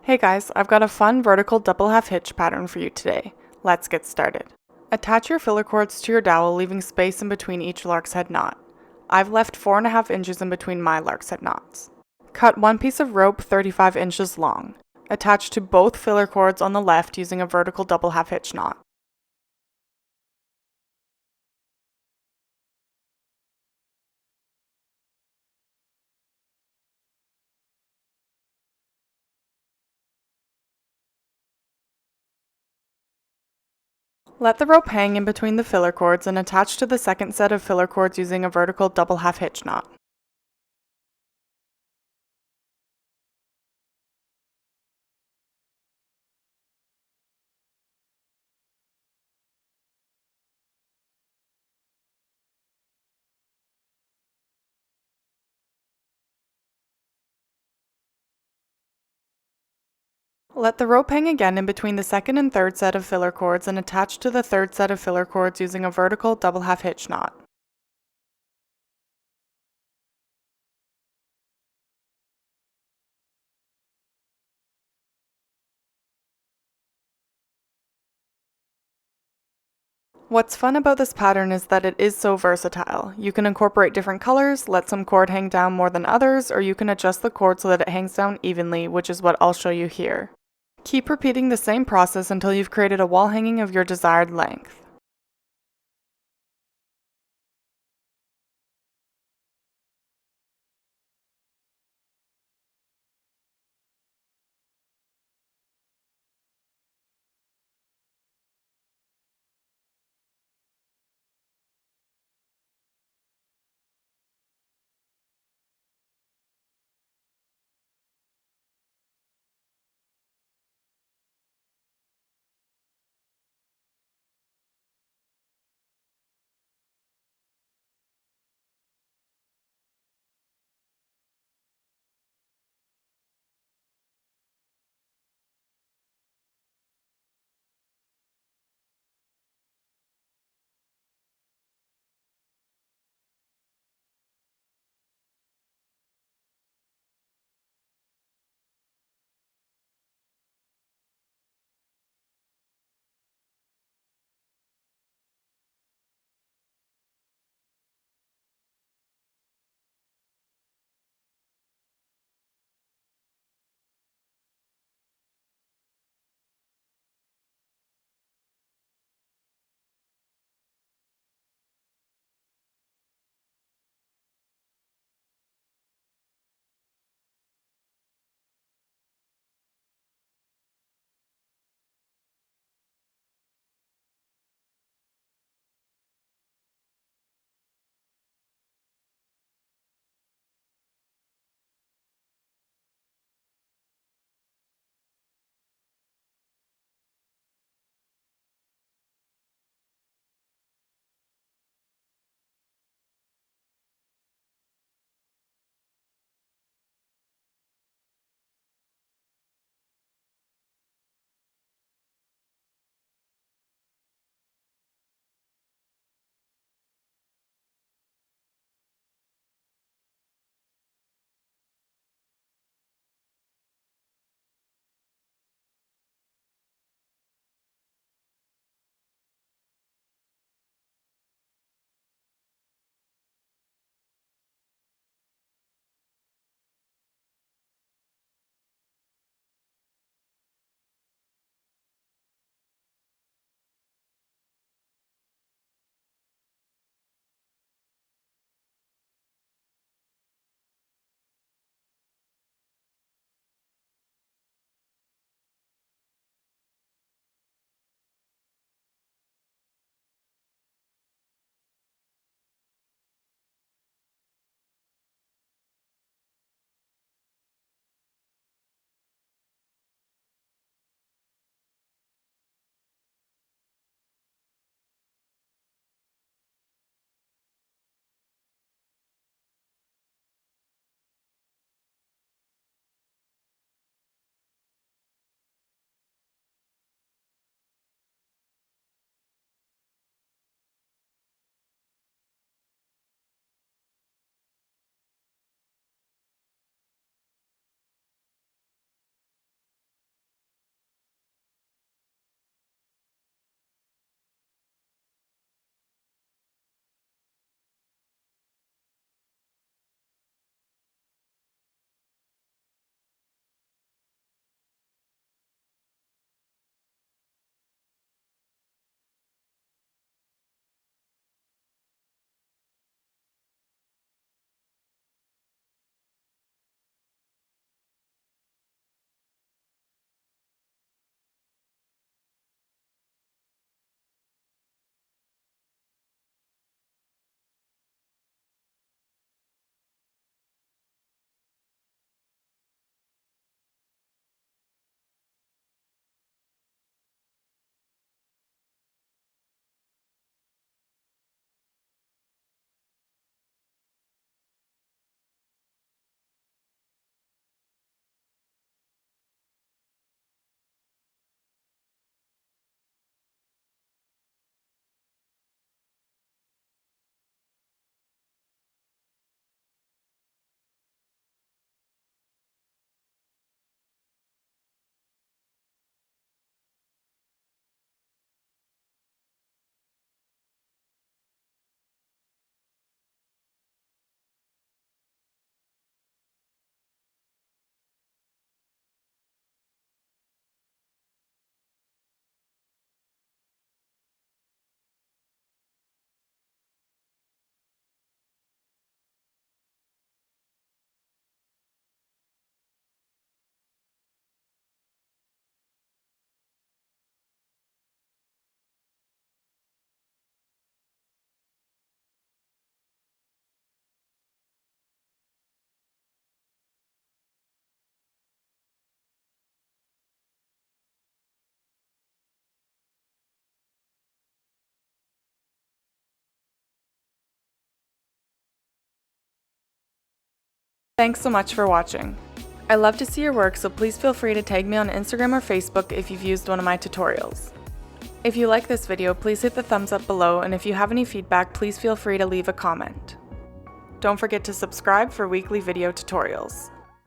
Hey guys, I've got a fun vertical double half hitch pattern for you today. Let's get started. Attach your filler cords to your dowel, leaving space in between each lark's head knot. I've left 4.5 inches in between my lark's head knots. Cut one piece of rope 35 inches long. Attach to both filler cords on the left using a vertical double half hitch knot. Let the rope hang in between the filler cords and attach to the second set of filler cords using a vertical double half hitch knot. Let the rope hang again in between the second and third set of filler cords and attach to the third set of filler cords using a vertical double half hitch knot. What's fun about this pattern is that it is so versatile. You can incorporate different colors, let some cord hang down more than others, or you can adjust the cord so that it hangs down evenly, which is what I'll show you here. Keep repeating the same process until you've created a wall hanging of your desired length. Thanks so much for watching. I love to see your work, so please feel free to tag me on Instagram or Facebook if you've used one of my tutorials. If you like this video, please hit the thumbs up below, and if you have any feedback, please feel free to leave a comment. Don't forget to subscribe for weekly video tutorials.